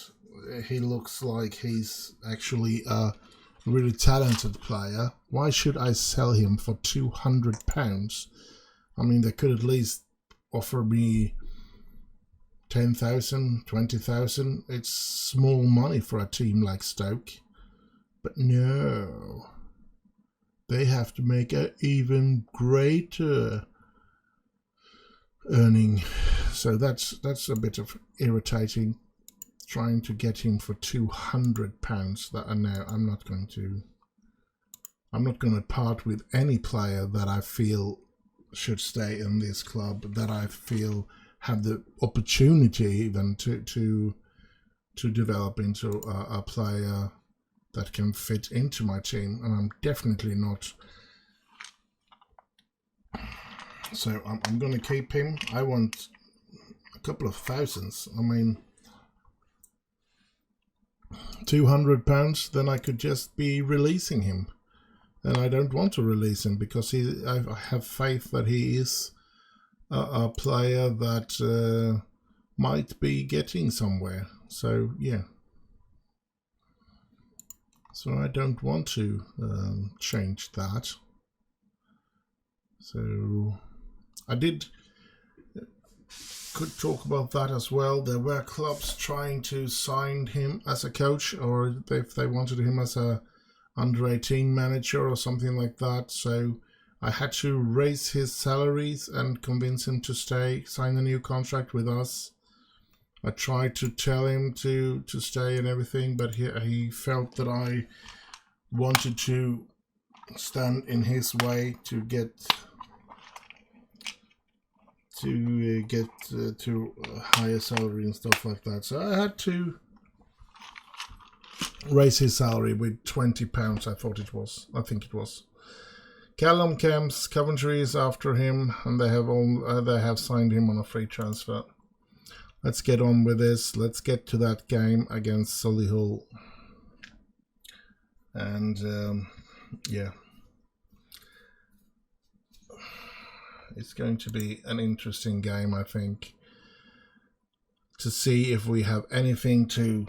he looks like he's actually a really talented player. Why should I sell him for £200? I mean, they could at least offer me 10,000, 20,000. It's small money for a team like Stoke, but no, they have to make an even greater earning. So that's a bit of irritating, trying to get him for £200. That I know I'm not going to part with any player that I feel should stay in this club, that I feel have the opportunity even to develop into a player that can fit into my team, and I'm definitely not. So I'm going to keep him. I want a couple of thousands. I mean, £200, then I could just be releasing him. And I don't want to release him because I have faith that he is a player that might be getting somewhere. So yeah. So I don't want to change that. So I could talk about that as well. There were clubs trying to sign him as a coach, or if they wanted him as a under 18 manager or something like that. So I had to raise his salaries and convince him to stay, sign a new contract with us. I tried to tell him to stay and everything, but he felt that I wanted to stand in his way to get to a higher salary and stuff like that. So I had to raise his salary with £20, I think it was. Callum Kemps, Coventry is after him, and they have signed him on a free transfer. Let's get on with this. Let's get to that game against Solihull. And yeah, it's going to be an interesting game, I think, to see if we have anything to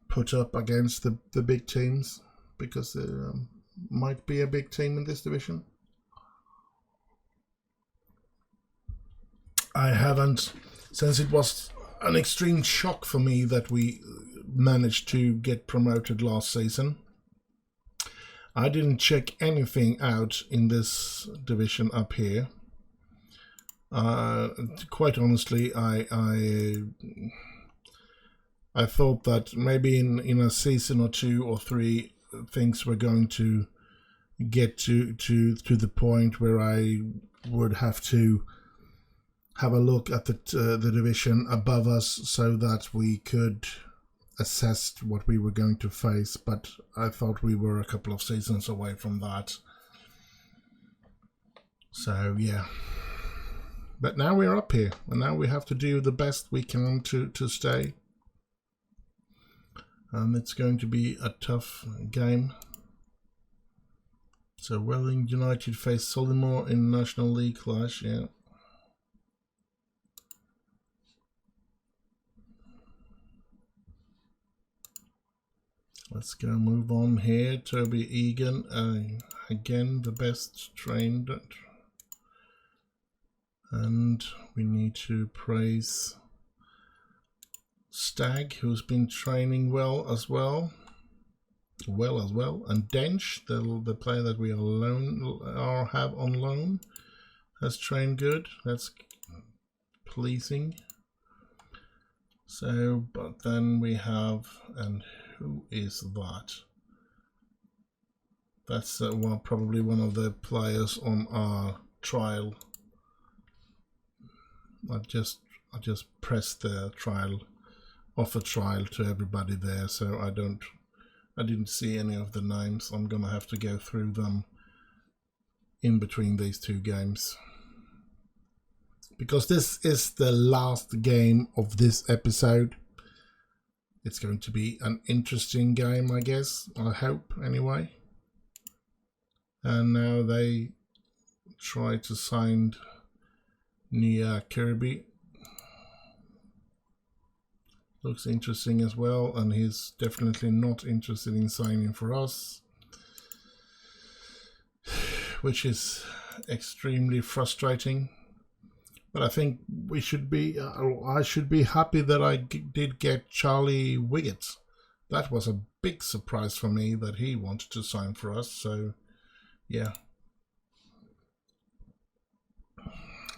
put up against the big teams, because there might be a big team in this division. I haven't, since it was an extreme shock for me that we managed to get promoted last season, I didn't check anything out in this division up here. Quite honestly, I thought that maybe in a season or 2 or 3 things were going to get to the point where I would have to have a look at the division above us so that we could assess what we were going to face, but I thought we were a couple of seasons away from that. So yeah. But now we're up here, and now we have to do the best we can to stay. And it's going to be a tough game. So Welling United face Solymore in National League clash, yeah. Let's go move on here. Toby Egan, again the best trained. And we need to praise Stag, who's been training well as well. And Dench, the player that we have on loan, has trained good. That's pleasing. So, but then we have, and who is that? That's probably one of the players on our trial. I just pressed the offer trial to everybody there, so I didn't see any of the names. I'm gonna have to go through them in between these 2 games, because this is the last game of this episode. It's going to be an interesting game, I guess. I hope, anyway. And now they try to sign Nia Kirby. Looks interesting as well, and he's definitely not interested in signing for us, which is extremely frustrating. But I think we should be, I should be happy that I did get Charlie Wiggett. That was a big surprise for me that he wanted to sign for us. So, yeah.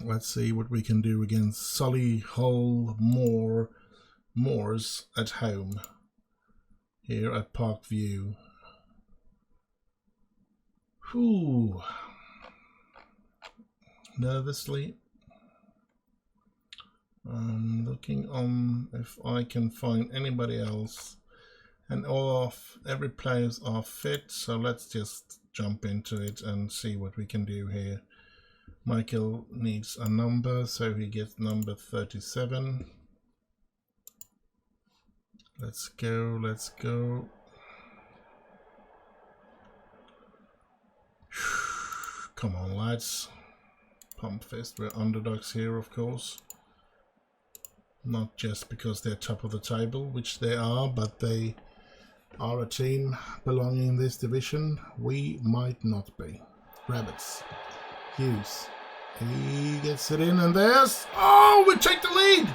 Let's see what we can do against Solihull Moors at home here at Parkview. Whew. Nervously. I'm looking on if I can find anybody else and every players are fit, so let's just jump into it and see what we can do here. Michael needs a number, so he gets number 37. Let's go, let's go. Come on, lads. Pump fist, we're underdogs here, of course. Not just because they're top of the table, which they are, but they are a team belonging in this division. We might not be. Rabbits. Hughes. He gets it in, and there's... Oh, we take the lead!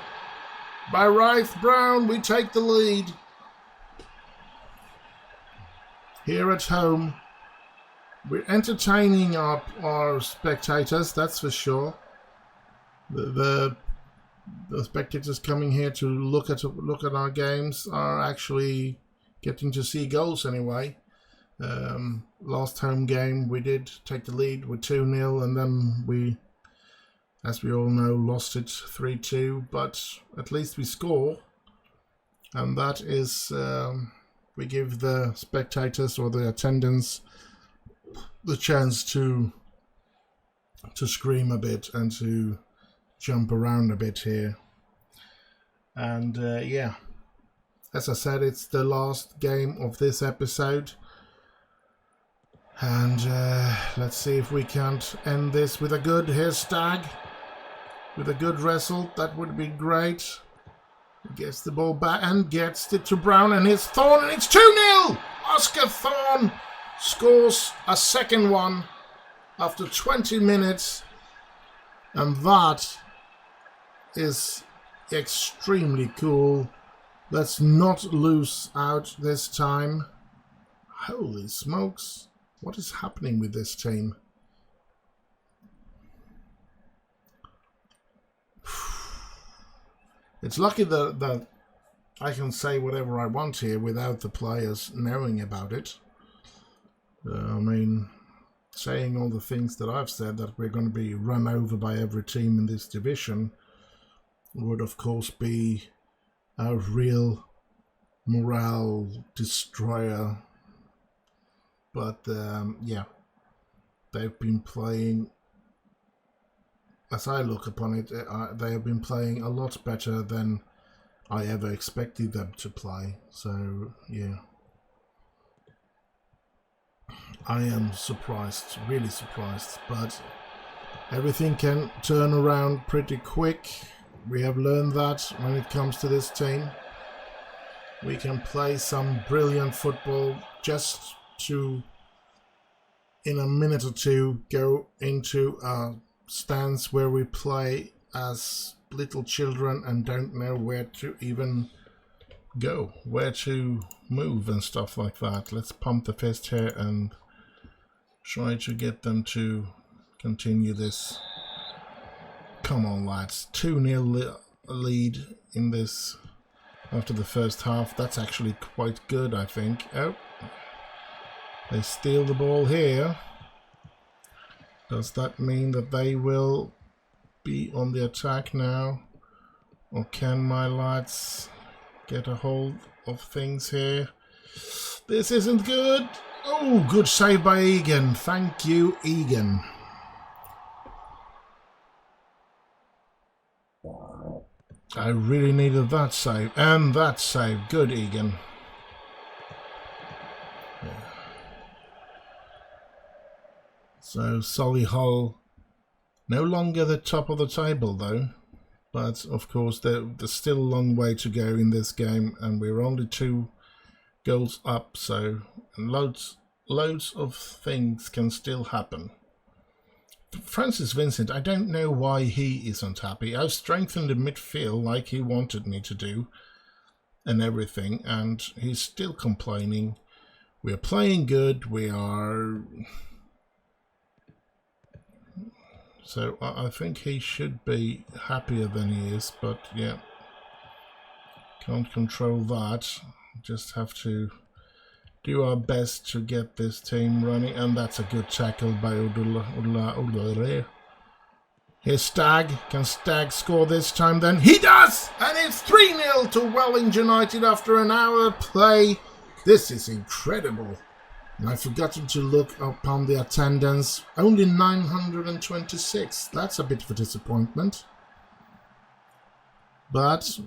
By Wright Brown, we take the lead. Here at home. We're entertaining our spectators, that's for sure. The spectators coming here to look at our games are actually getting to see goals anyway. Last home game we did take the lead with 2-0, and then we, as we all know, lost it 3-2. But at least we score, and that is we give the spectators or the attendants the chance to scream a bit and to jump around a bit here. And yeah, as I said, it's the last game of this episode, and let's see if we can't end this with a good... Here's Stag with a good wrestle. That would be great. Gets the ball back and gets it to Brown, and it's Thorne, and it's 2-0. Oscar Thorne scores a second one after 20 minutes, and that is extremely cool. Let's not lose out this time. Holy smokes, what is happening with this team? It's lucky that I can say whatever I want here without the players knowing about it. I mean, saying all the things that I've said, that we're going to be run over by every team in this division, would of course be a real morale destroyer. But yeah, they've been playing, as I look upon it, they have been playing a lot better than I ever expected them to play. So yeah, I am surprised, really surprised, but everything can turn around pretty quick. We have learned that when it comes to this team. We can play some brilliant football just to, in a minute or two, go into a stance where we play as little children and don't know where to even go, where to move and stuff like that. Let's pump the fist here and try to get them to continue this. Come on, lads. 2-0 lead in this after the first half. That's actually quite good, I think. Oh, they steal the ball here. Does that mean that they will be on the attack now? Or can my lads get a hold of things here? This isn't good. Oh, good save by Egan. Thank you, Egan. I really needed that save. And that save. Good, Egan. Yeah. So, Solihull, no longer the top of the table, though. But, of course, there's still a long way to go in this game. And we're only 2 goals up. So, and loads of things can still happen. Francis Vincent, I don't know why he isn't happy. I've strengthened the midfield like he wanted me to do and everything, and he's still complaining. We're playing good, we are... So I think he should be happier than he is, but yeah, can't control that. Just have to do our best to get this team running, and that's a good tackle by Udula. Here's Stag. Can Stag score this time then? He does! And it's 3-0 to Welling United after an hour play. This is incredible. And I've forgotten to look upon the attendance. Only 926. That's a bit of a disappointment. But,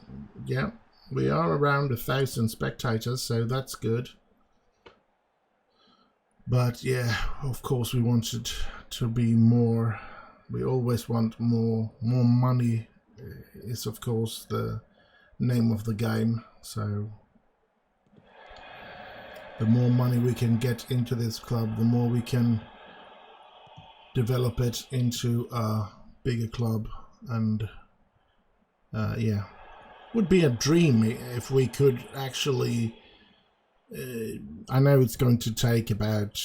yeah, we are around 1,000 spectators, so that's good. But, yeah, of course we wanted to be more. We always want more. More money is, of course, the name of the game. So the more money we can get into this club, the more we can develop it into a bigger club. And yeah, would be a dream if we could actually. I know it's going to take about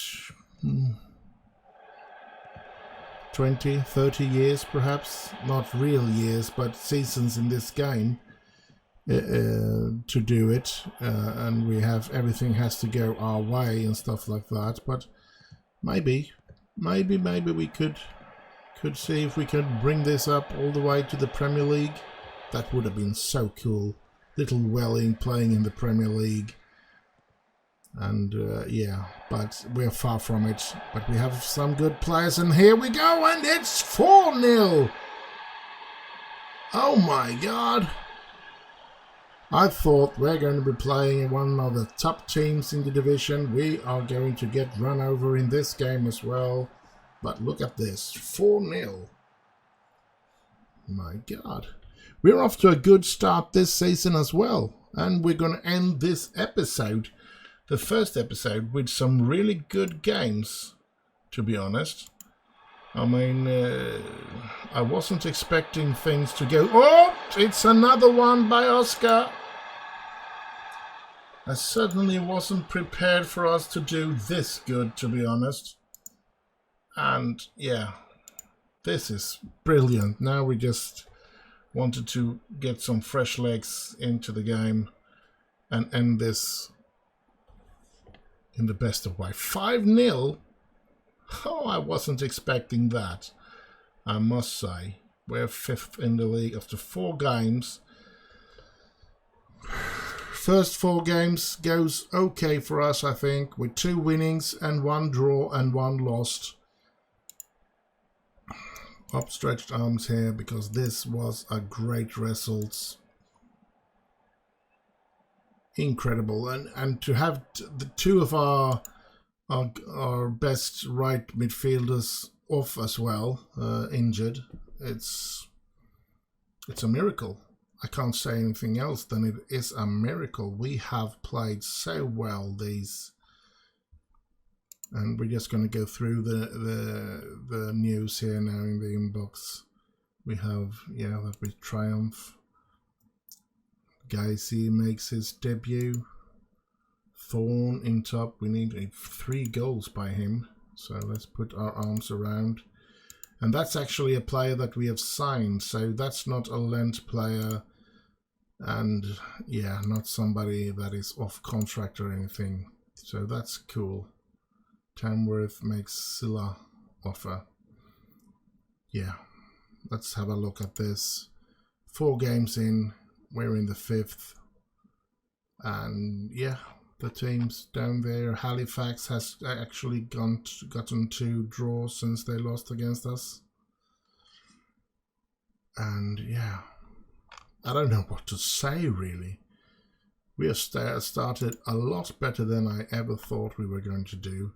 20, 30 years perhaps, not real years, but seasons in this game to do it, and we have everything has to go our way and stuff like that. But maybe we could see if we could bring this up all the way to the Premier League. That would have been so cool. Little Welling playing in the Premier League. And yeah, but we're far from it. But we have some good players, and here we go, and it's 4-0. Oh my God. I thought we're going to be playing one of the top teams in the division. We are going to get run over in this game as well. But look at this, 4-0. My God. We're off to a good start this season as well. And we're going to end this episode, the first episode, with some really good games, to be honest. I mean, I wasn't expecting things to go... Oh, it's another one by Oscar. I certainly wasn't prepared for us to do this good, to be honest. And, yeah, this is brilliant. Now we just wanted to get some fresh legs into the game and end this in the best of way. 5-0? Oh, I wasn't expecting that, I must say. We're 5th in the league after 4 games. First 4 games goes okay for us, I think, with 2 winnings and 1 draw and 1 lost. Upstretched arms here, because this was a great result. Incredible. And to have the 2 of our best right midfielders off as well, injured, it's a miracle. I can't say anything else than it is a miracle. We have played so well these, and we're just going to go through the news here now in the inbox. We have, yeah, that we triumph. Guyasi makes his debut. Thorn in top. We need 3 goals by him. So let's put our arms around. And that's actually a player that we have signed. So that's not a lent player. And yeah, not somebody that is off contract or anything. So that's cool. Tamworth makes Silla offer. Yeah, let's have a look at this. 4 games in. We're in the 5th. And yeah, the teams down there. Halifax has actually gotten 2 draws since they lost against us. And yeah, I don't know what to say really. We have started a lot better than I ever thought we were going to do.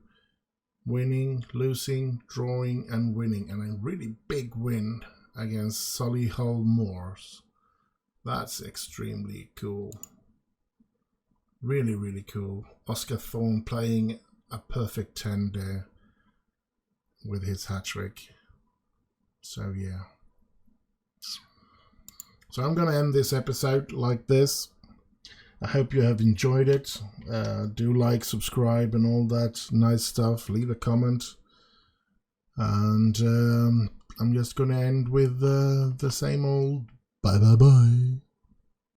Winning, losing, drawing and winning. And a really big win against Solihull Moors. That's extremely cool. Really, really cool. Oscar Thorne playing a perfect 10 there with his hat-trick. So, yeah. So I'm going to end this episode like this. I hope you have enjoyed it. Do like, subscribe and all that nice stuff. Leave a comment. And I'm just going to end with the same old bye-bye-bye.